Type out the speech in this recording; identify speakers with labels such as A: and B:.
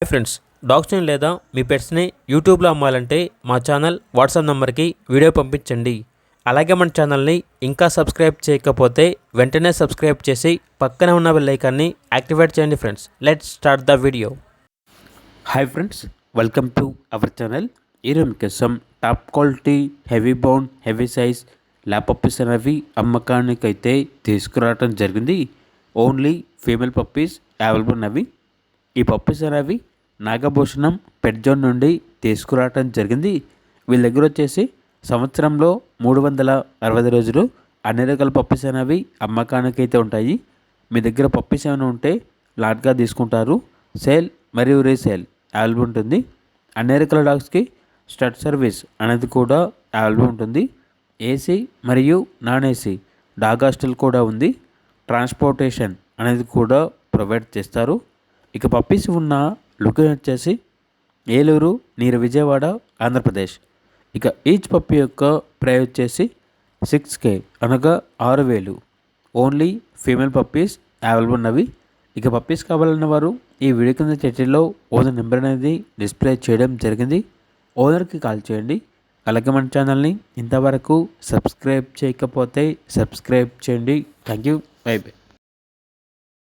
A: Hi friends, డాగ్స్ని లేదా మీ పెట్స్ని యూట్యూబ్లో అమ్మాలంటే మా ఛానల్ వాట్సాప్ నెంబర్కి వీడియో పంపించండి. అలాగే మన ఛానల్ని ఇంకా సబ్స్క్రైబ్ చేయకపోతే వెంటనే సబ్స్క్రైబ్ చేసి పక్కనే ఉన్న బెల్ ఐకాన్ని యాక్టివేట్ చేయండి. Friends, let's start the video. Hi friends, welcome to our channel. ఈరోజు మీకోసం top quality heavy bound heavy size lap puppies అనేవి అమ్మకానికి అయితే తీసుకురావడం జరిగింది. ఓన్లీ ఫీమేల్ పప్పీస్ అవైలబుల్ ఉన్నవి. ఈ పప్పీస్ అనేవి నాగభూషణం పెట్ జోన్ నుండి తీసుకురావటం జరిగింది. వీళ్ళ దగ్గర వచ్చేసి సంవత్సరంలో 365 రోజులు అన్ని రకాల పప్పీస్ అనేవి అమ్మకానికి అయితే ఉంటాయి. మీ దగ్గర పప్పీస్ ఏమైనా ఉంటే లాట్గా తీసుకుంటారు. సేల్ మరియు రీసేల్ అవైలబుల్ ఉంటుంది. అన్ని రకాల డాగ్స్కి స్టడ్ సర్వీస్ అనేది కూడా అవైలబుల్ ఉంటుంది. ఏసీ మరియు నాన్ ఏసీ డాగ్ హాస్టల్ కూడా ఉంది. ట్రాన్స్పోర్టేషన్ అనేది కూడా ప్రొవైడ్ చేస్తారు. ఇక పప్పీస్ ఉన్న లొకేషన్ వచ్చేసి ఏలూరు నియర్ విజయవాడ, ఆంధ్రప్రదేశ్. ఇక ఈచ్ పప్పీ యొక్క ప్రైస్ వచ్చేసి 6K అనగా 6,000. ఓన్లీ ఫీమేల్ పప్పీస్ అవైలబుల్ ఉన్నవి. ఇక పప్పీస్ కావాలన్న వారు ఈ వీడియో కింద చర్చలో ఓనర్ నెంబర్ అనేది డిస్ప్లే చేయడం జరిగింది. ఓనర్కి కాల్ చేయండి. అలాగే మన ఛానల్ని ఇంతవరకు సబ్స్క్రైబ్ చేయకపోతే సబ్స్క్రైబ్ చేయండి. Thank you. By by.